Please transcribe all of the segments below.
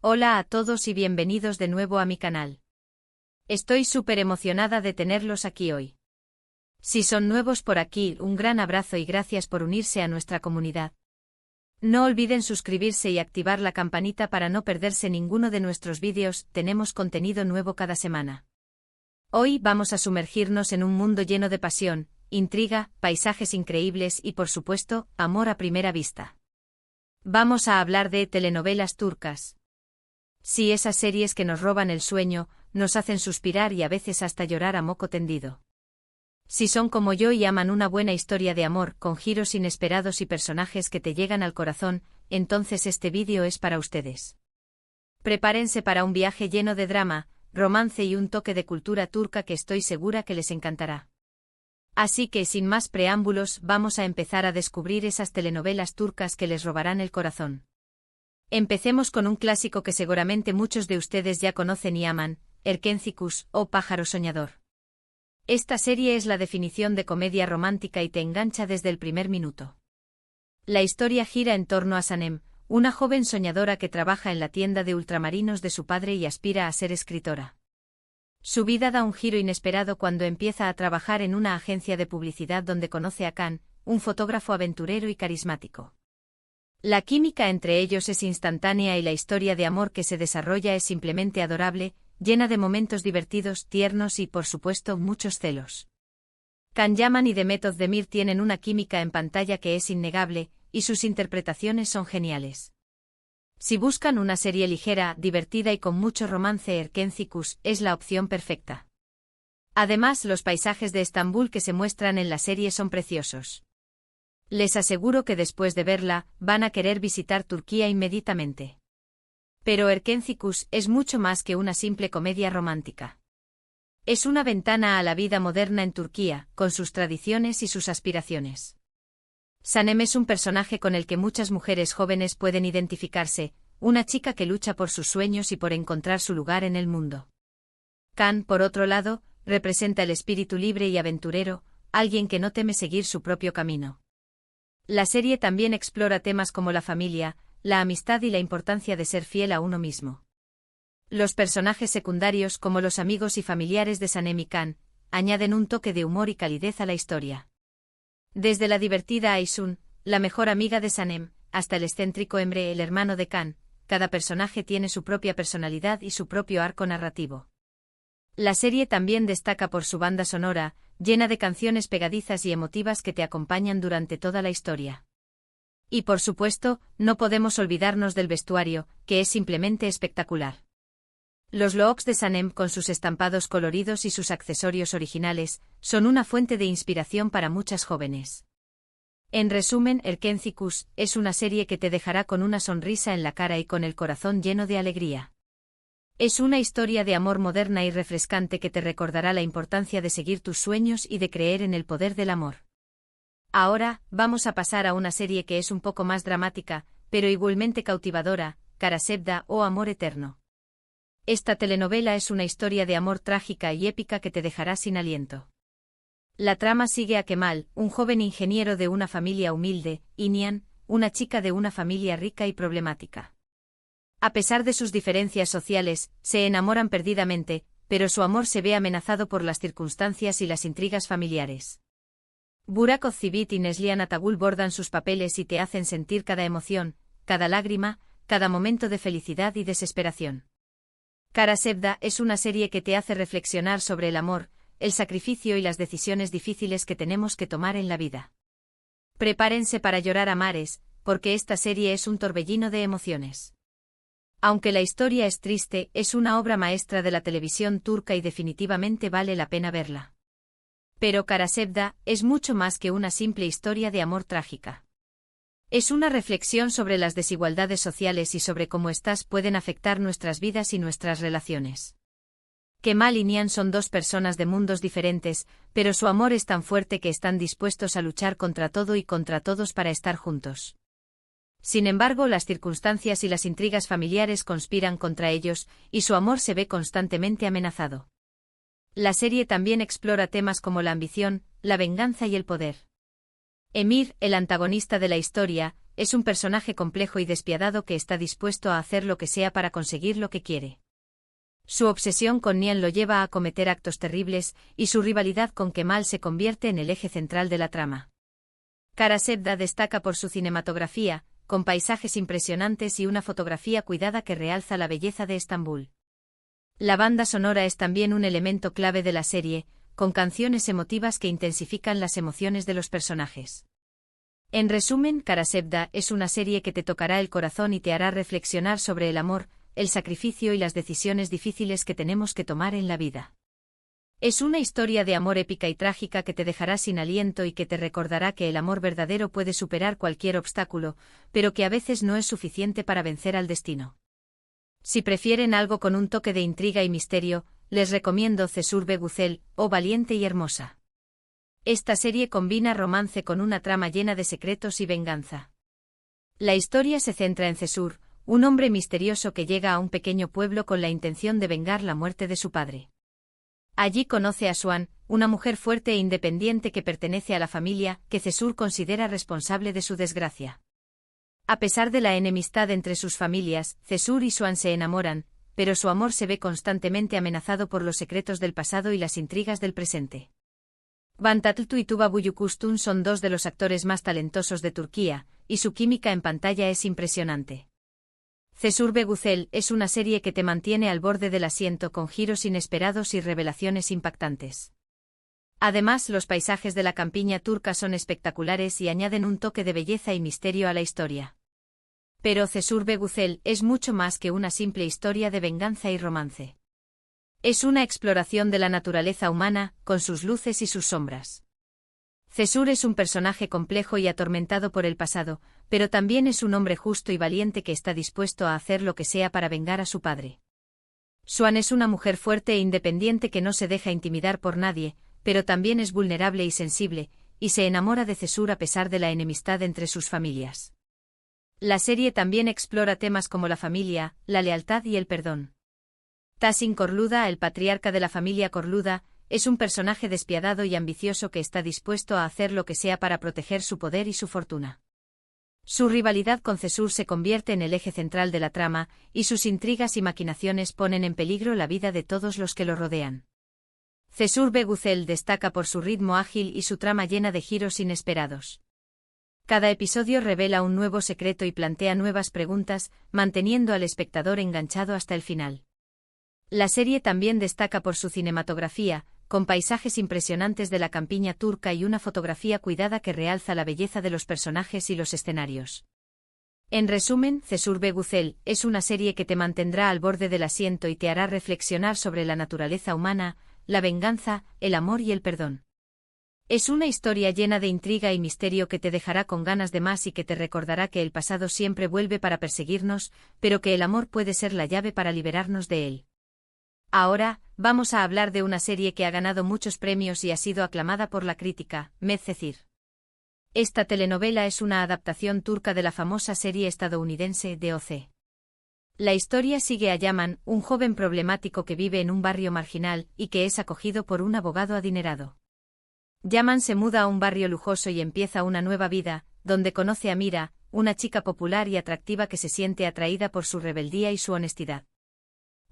Hola a todos y bienvenidos de nuevo a mi canal. Estoy súper emocionada de tenerlos aquí hoy. Si son nuevos por aquí, un gran abrazo y gracias por unirse a nuestra comunidad. No olviden suscribirse y activar la campanita para no perderse ninguno de nuestros vídeos, tenemos contenido nuevo cada semana. Hoy vamos a sumergirnos en un mundo lleno de pasión, intriga, paisajes increíbles y por supuesto, amor a primera vista. Vamos a hablar de telenovelas turcas. Sí, esas series que nos roban el sueño, nos hacen suspirar y a veces hasta llorar a moco tendido. Si son como yo y aman una buena historia de amor, con giros inesperados y personajes que te llegan al corazón, entonces este vídeo es para ustedes. Prepárense para un viaje lleno de drama, romance y un toque de cultura turca que estoy segura que les encantará. Así que sin más preámbulos, vamos a empezar a descubrir esas telenovelas turcas que les robarán el corazón. Empecemos con un clásico que seguramente muchos de ustedes ya conocen y aman, Erkencikus, o Pájaro Soñador. Esta serie es la definición de comedia romántica y te engancha desde el primer minuto. La historia gira en torno a Sanem, una joven soñadora que trabaja en la tienda de ultramarinos de su padre y aspira a ser escritora. Su vida da un giro inesperado cuando empieza a trabajar en una agencia de publicidad donde conoce a Can, un fotógrafo aventurero y carismático. La química entre ellos es instantánea y la historia de amor que se desarrolla es simplemente adorable, llena de momentos divertidos, tiernos y, por supuesto, muchos celos. Can Yaman y Demet Özdemir tienen una química en pantalla que es innegable, y sus interpretaciones son geniales. Si buscan una serie ligera, divertida y con mucho romance, Erkencikus es la opción perfecta. Además, los paisajes de Estambul que se muestran en la serie son preciosos. Les aseguro que después de verla, van a querer visitar Turquía inmediatamente. Pero Erkencikus es mucho más que una simple comedia romántica. Es una ventana a la vida moderna en Turquía, con sus tradiciones y sus aspiraciones. Sanem es un personaje con el que muchas mujeres jóvenes pueden identificarse, una chica que lucha por sus sueños y por encontrar su lugar en el mundo. Can, por otro lado, representa el espíritu libre y aventurero, alguien que no teme seguir su propio camino. La serie también explora temas como la familia, la amistad y la importancia de ser fiel a uno mismo. Los personajes secundarios, como los amigos y familiares de Sanem y Can, añaden un toque de humor y calidez a la historia. Desde la divertida Aysun, la mejor amiga de Sanem, hasta el excéntrico Emre, el hermano de Can, cada personaje tiene su propia personalidad y su propio arco narrativo. La serie también destaca por su banda sonora, llena de canciones pegadizas y emotivas que te acompañan durante toda la historia. Y por supuesto, no podemos olvidarnos del vestuario, que es simplemente espectacular. Los looks de Sanem con sus estampados coloridos y sus accesorios originales, son una fuente de inspiración para muchas jóvenes. En resumen, Erkencikus es una serie que te dejará con una sonrisa en la cara y con el corazón lleno de alegría. Es una historia de amor moderna y refrescante que te recordará la importancia de seguir tus sueños y de creer en el poder del amor. Ahora, vamos a pasar a una serie que es un poco más dramática, pero igualmente cautivadora, Karasevda o Amor Eterno. Esta telenovela es una historia de amor trágica y épica que te dejará sin aliento. La trama sigue a Kemal, un joven ingeniero de una familia humilde, y Nihan, una chica de una familia rica y problemática. A pesar de sus diferencias sociales, se enamoran perdidamente, pero su amor se ve amenazado por las circunstancias y las intrigas familiares. Burak Özçivit y Neslihan Atagul bordan sus papeles y te hacen sentir cada emoción, cada lágrima, cada momento de felicidad y desesperación. Karasevda es una serie que te hace reflexionar sobre el amor, el sacrificio y las decisiones difíciles que tenemos que tomar en la vida. Prepárense para llorar a mares, porque esta serie es un torbellino de emociones. Aunque la historia es triste, es una obra maestra de la televisión turca y definitivamente vale la pena verla. Pero Karasevda es mucho más que una simple historia de amor trágica. Es una reflexión sobre las desigualdades sociales y sobre cómo éstas pueden afectar nuestras vidas y nuestras relaciones. Kemal y Nihan son dos personas de mundos diferentes, pero su amor es tan fuerte que están dispuestos a luchar contra todo y contra todos para estar juntos. Sin embargo, las circunstancias y las intrigas familiares conspiran contra ellos, y su amor se ve constantemente amenazado. La serie también explora temas como la ambición, la venganza y el poder. Emir, el antagonista de la historia, es un personaje complejo y despiadado que está dispuesto a hacer lo que sea para conseguir lo que quiere. Su obsesión con Nian lo lleva a cometer actos terribles, y su rivalidad con Kemal se convierte en el eje central de la trama. Kara Sevda destaca por su cinematografía, con paisajes impresionantes y una fotografía cuidada que realza la belleza de Estambul. La banda sonora es también un elemento clave de la serie, con canciones emotivas que intensifican las emociones de los personajes. En resumen, Kara Sevda es una serie que te tocará el corazón y te hará reflexionar sobre el amor, el sacrificio y las decisiones difíciles que tenemos que tomar en la vida. Es una historia de amor épica y trágica que te dejará sin aliento y que te recordará que el amor verdadero puede superar cualquier obstáculo, pero que a veces no es suficiente para vencer al destino. Si prefieren algo con un toque de intriga y misterio, les recomiendo Cesur Begucel, o Valiente y Hermosa. Esta serie combina romance con una trama llena de secretos y venganza. La historia se centra en Cesur, un hombre misterioso que llega a un pequeño pueblo con la intención de vengar la muerte de su padre. Allí conoce a Swan, una mujer fuerte e independiente que pertenece a la familia que Cesur considera responsable de su desgracia. A pesar de la enemistad entre sus familias, Cesur y Swan se enamoran, pero su amor se ve constantemente amenazado por los secretos del pasado y las intrigas del presente. Van Tatlıtuğ y Tuba Büyüküstün son dos de los actores más talentosos de Turquía, y su química en pantalla es impresionante. Cesur Begucel es una serie que te mantiene al borde del asiento con giros inesperados y revelaciones impactantes. Además, los paisajes de la campiña turca son espectaculares y añaden un toque de belleza y misterio a la historia. Pero Cesur Begucel es mucho más que una simple historia de venganza y romance. Es una exploración de la naturaleza humana, con sus luces y sus sombras. Cesur es un personaje complejo y atormentado por el pasado, pero también es un hombre justo y valiente que está dispuesto a hacer lo que sea para vengar a su padre. Swan es una mujer fuerte e independiente que no se deja intimidar por nadie, pero también es vulnerable y sensible, y se enamora de Cesur a pesar de la enemistad entre sus familias. La serie también explora temas como la familia, la lealtad y el perdón. Tahsin Korluda, el patriarca de la familia Korluda, es un personaje despiadado y ambicioso que está dispuesto a hacer lo que sea para proteger su poder y su fortuna. Su rivalidad con Cesur se convierte en el eje central de la trama, y sus intrigas y maquinaciones ponen en peligro la vida de todos los que lo rodean. Cesur Begucel destaca por su ritmo ágil y su trama llena de giros inesperados. Cada episodio revela un nuevo secreto y plantea nuevas preguntas, manteniendo al espectador enganchado hasta el final. La serie también destaca por su cinematografía, con paisajes impresionantes de la campiña turca y una fotografía cuidada que realza la belleza de los personajes y los escenarios. En resumen, Cesur Begucel es una serie que te mantendrá al borde del asiento y te hará reflexionar sobre la naturaleza humana, la venganza, el amor y el perdón. Es una historia llena de intriga y misterio que te dejará con ganas de más y que te recordará que el pasado siempre vuelve para perseguirnos, pero que el amor puede ser la llave para liberarnos de él. Ahora, vamos a hablar de una serie que ha ganado muchos premios y ha sido aclamada por la crítica, Medcezir. Esta telenovela es una adaptación turca de la famosa serie estadounidense DOC. La historia sigue a Yaman, un joven problemático que vive en un barrio marginal y que es acogido por un abogado adinerado. Yaman se muda a un barrio lujoso y empieza una nueva vida, donde conoce a Mira, una chica popular y atractiva que se siente atraída por su rebeldía y su honestidad.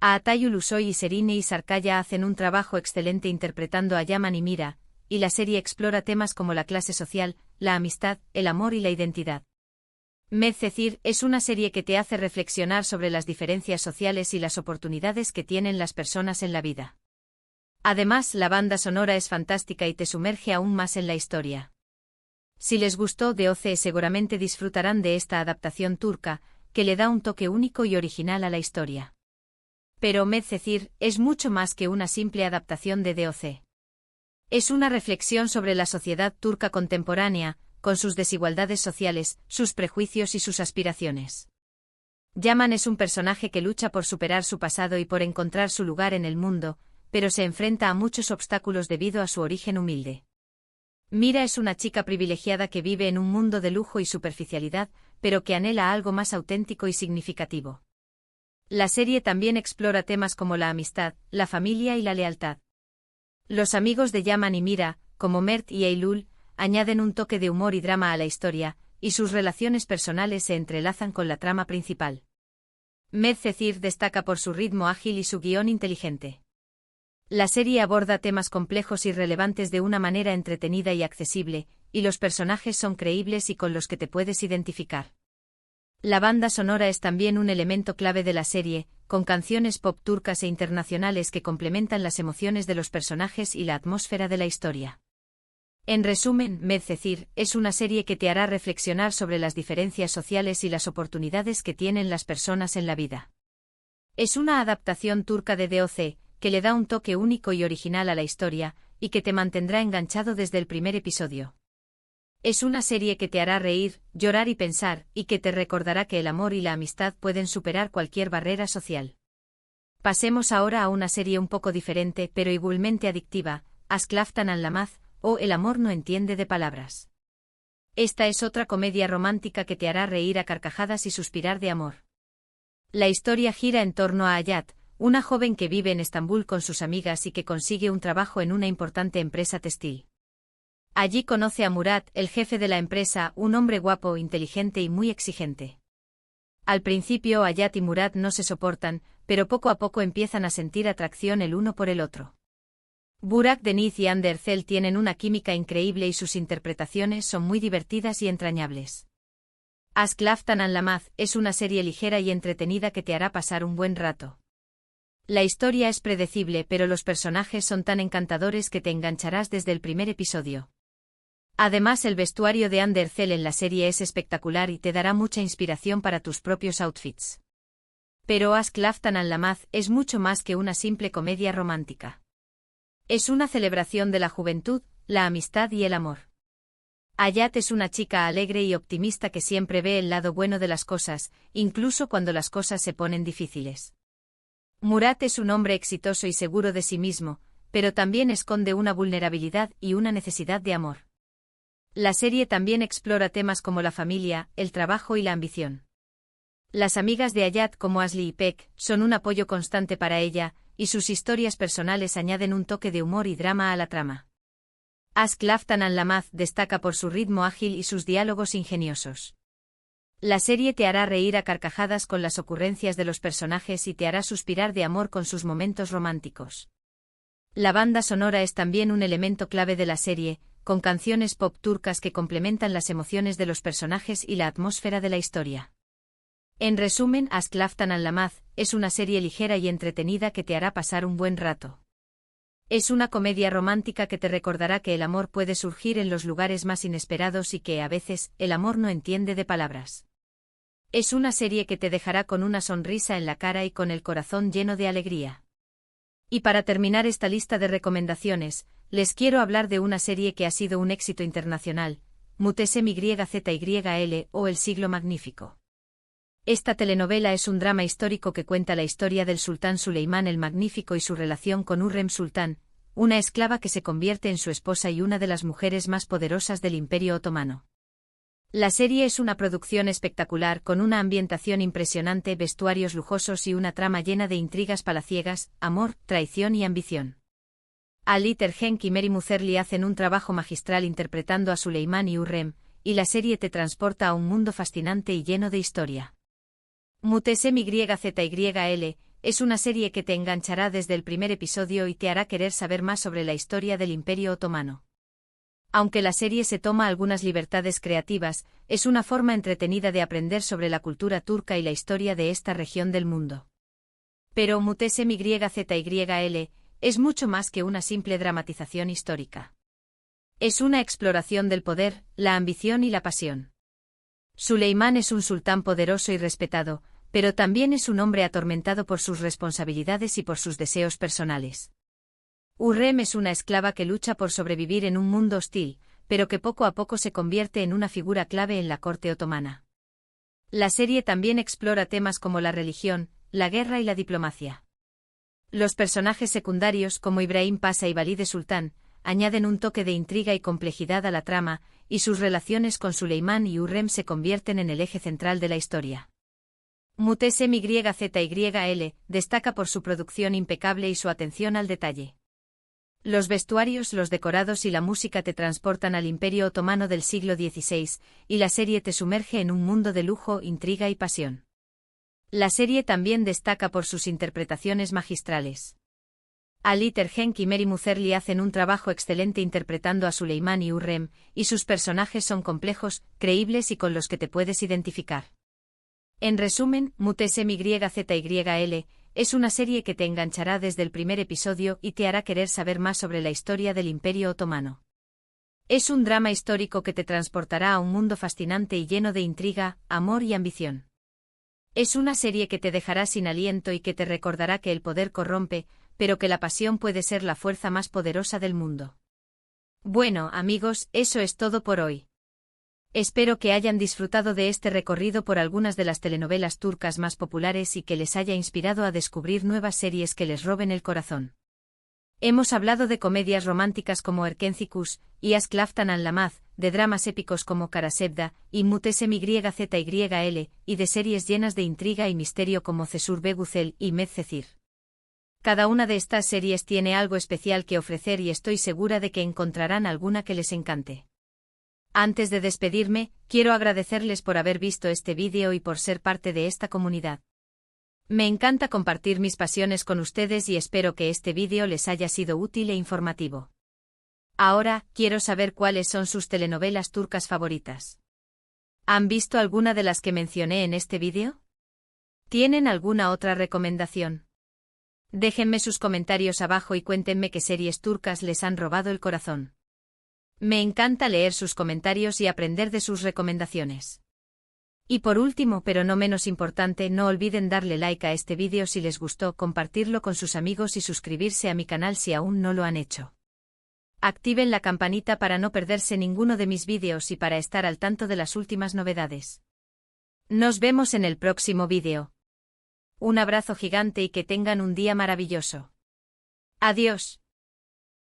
Atay Ulusoy y Serine Sarkaya hacen un trabajo excelente interpretando a Yaman y Mira, y la serie explora temas como la clase social, la amistad, el amor y la identidad. Medcezir es una serie que te hace reflexionar sobre las diferencias sociales y las oportunidades que tienen las personas en la vida. Además, la banda sonora es fantástica y te sumerge aún más en la historia. Si les gustó DOC, seguramente disfrutarán de esta adaptación turca, que le da un toque único y original a la historia. Pero Medcezir es mucho más que una simple adaptación de DOC. Es una reflexión sobre la sociedad turca contemporánea, con sus desigualdades sociales, sus prejuicios y sus aspiraciones. Yaman es un personaje que lucha por superar su pasado y por encontrar su lugar en el mundo, pero se enfrenta a muchos obstáculos debido a su origen humilde. Mira es una chica privilegiada que vive en un mundo de lujo y superficialidad, pero que anhela algo más auténtico y significativo. La serie también explora temas como la amistad, la familia y la lealtad. Los amigos de Yaman y Mira, como Mert y Eylül, añaden un toque de humor y drama a la historia, y sus relaciones personales se entrelazan con la trama principal. Medcezir destaca por su ritmo ágil y su guión inteligente. La serie aborda temas complejos y relevantes de una manera entretenida y accesible, y los personajes son creíbles y con los que te puedes identificar. La banda sonora es también un elemento clave de la serie, con canciones pop turcas e internacionales que complementan las emociones de los personajes y la atmósfera de la historia. En resumen, Medcezir es una serie que te hará reflexionar sobre las diferencias sociales y las oportunidades que tienen las personas en la vida. Es una adaptación turca de DOC, que le da un toque único y original a la historia, y que te mantendrá enganchado desde el primer episodio. Es una serie que te hará reír, llorar y pensar, y que te recordará que el amor y la amistad pueden superar cualquier barrera social. Pasemos ahora a una serie un poco diferente pero igualmente adictiva, Aşk Laftan Anlamaz, o El amor no entiende de palabras. Esta es otra comedia romántica que te hará reír a carcajadas y suspirar de amor. La historia gira en torno a Hayat, una joven que vive en Estambul con sus amigas y que consigue un trabajo en una importante empresa textil. Allí conoce a Murat, el jefe de la empresa, un hombre guapo, inteligente y muy exigente. Al principio Hayat y Murat no se soportan, pero poco a poco empiezan a sentir atracción el uno por el otro. Burak Deniz y Hande Erçel tienen una química increíble y sus interpretaciones son muy divertidas y entrañables. Aşk Laftan Anlamaz es una serie ligera y entretenida que te hará pasar un buen rato. La historia es predecible pero los personajes son tan encantadores que te engancharás desde el primer episodio. Además el vestuario de Hande Erçel en la serie es espectacular y te dará mucha inspiración para tus propios outfits. Pero Aşk Laftan Anlamaz es mucho más que una simple comedia romántica. Es una celebración de la juventud, la amistad y el amor. Hayat es una chica alegre y optimista que siempre ve el lado bueno de las cosas, incluso cuando las cosas se ponen difíciles. Murat es un hombre exitoso y seguro de sí mismo, pero también esconde una vulnerabilidad y una necesidad de amor. La serie también explora temas como la familia, el trabajo y la ambición. Las amigas de Hayat como Asli y Pek son un apoyo constante para ella, y sus historias personales añaden un toque de humor y drama a la trama. Aşk Laftan Anlamaz destaca por su ritmo ágil y sus diálogos ingeniosos. La serie te hará reír a carcajadas con las ocurrencias de los personajes y te hará suspirar de amor con sus momentos románticos. La banda sonora es también un elemento clave de la serie, con canciones pop turcas que complementan las emociones de los personajes y la atmósfera de la historia. En resumen, Aşk Laftan Anlamaz es una serie ligera y entretenida que te hará pasar un buen rato. Es una comedia romántica que te recordará que el amor puede surgir en los lugares más inesperados y que, a veces, el amor no entiende de palabras. Es una serie que te dejará con una sonrisa en la cara y con el corazón lleno de alegría. Y para terminar esta lista de recomendaciones, les quiero hablar de una serie que ha sido un éxito internacional, Muhteşem Yzyl o El siglo magnífico. Esta telenovela es un drama histórico que cuenta la historia del sultán Suleimán el Magnífico y su relación con Hürrem Sultán, una esclava que se convierte en su esposa y una de las mujeres más poderosas del Imperio Otomano. La serie es una producción espectacular con una ambientación impresionante, vestuarios lujosos y una trama llena de intrigas palaciegas, amor, traición y ambición. Ali Tergenk y Meri Muzerli hacen un trabajo magistral interpretando a Suleimán y Hürrem, y la serie te transporta a un mundo fascinante y lleno de historia. Muhteşem Yzyl es una serie que te enganchará desde el primer episodio y te hará querer saber más sobre la historia del Imperio Otomano. Aunque la serie se toma algunas libertades creativas, es una forma entretenida de aprender sobre la cultura turca y la historia de esta región del mundo. Pero Muhteşem Yzyl es mucho más que una simple dramatización histórica. Es una exploración del poder, la ambición y la pasión. Suleimán es un sultán poderoso y respetado, pero también es un hombre atormentado por sus responsabilidades y por sus deseos personales. Hürrem es una esclava que lucha por sobrevivir en un mundo hostil, pero que poco a poco se convierte en una figura clave en la corte otomana. La serie también explora temas como la religión, la guerra y la diplomacia. Los personajes secundarios como Ibrahim Pasha y Valide Sultán añaden un toque de intriga y complejidad a la trama, y sus relaciones con Suleimán y Hürrem se convierten en el eje central de la historia. Muhteşem Yzyl destaca por su producción impecable y su atención al detalle. Los vestuarios, los decorados y la música te transportan al Imperio Otomano del siglo XVI, y la serie te sumerge en un mundo de lujo, intriga y pasión. La serie también destaca por sus interpretaciones magistrales. Ali Tergenk y Mary Mutherly hacen un trabajo excelente interpretando a Suleiman y Hurrem, y sus personajes son complejos, creíbles y con los que te puedes identificar. En resumen, Mutesem YZYL es una serie que te enganchará desde el primer episodio y te hará querer saber más sobre la historia del Imperio Otomano. Es un drama histórico que te transportará a un mundo fascinante y lleno de intriga, amor y ambición. Es una serie que te dejará sin aliento y que te recordará que el poder corrompe, pero que la pasión puede ser la fuerza más poderosa del mundo. Bueno, amigos, eso es todo por hoy. Espero que hayan disfrutado de este recorrido por algunas de las telenovelas turcas más populares y que les haya inspirado a descubrir nuevas series que les roben el corazón. Hemos hablado de comedias románticas como Erkencikus y Aşk Laftan Anlamaz, de dramas épicos como Karasevda y Mutesem YZYL, y de series llenas de intriga y misterio como Cesur Beguzel y Medcezir. Cada una de estas series tiene algo especial que ofrecer y estoy segura de que encontrarán alguna que les encante. Antes de despedirme, quiero agradecerles por haber visto este vídeo y por ser parte de esta comunidad. Me encanta compartir mis pasiones con ustedes y espero que este vídeo les haya sido útil e informativo. Ahora, quiero saber cuáles son sus telenovelas turcas favoritas. ¿Han visto alguna de las que mencioné en este vídeo? ¿Tienen alguna otra recomendación? Déjenme sus comentarios abajo y cuéntenme qué series turcas les han robado el corazón. Me encanta leer sus comentarios y aprender de sus recomendaciones. Y por último, pero no menos importante, no olviden darle like a este vídeo si les gustó, compartirlo con sus amigos y suscribirse a mi canal si aún no lo han hecho. Activen la campanita para no perderse ninguno de mis vídeos y para estar al tanto de las últimas novedades. Nos vemos en el próximo vídeo. Un abrazo gigante y que tengan un día maravilloso. Adiós.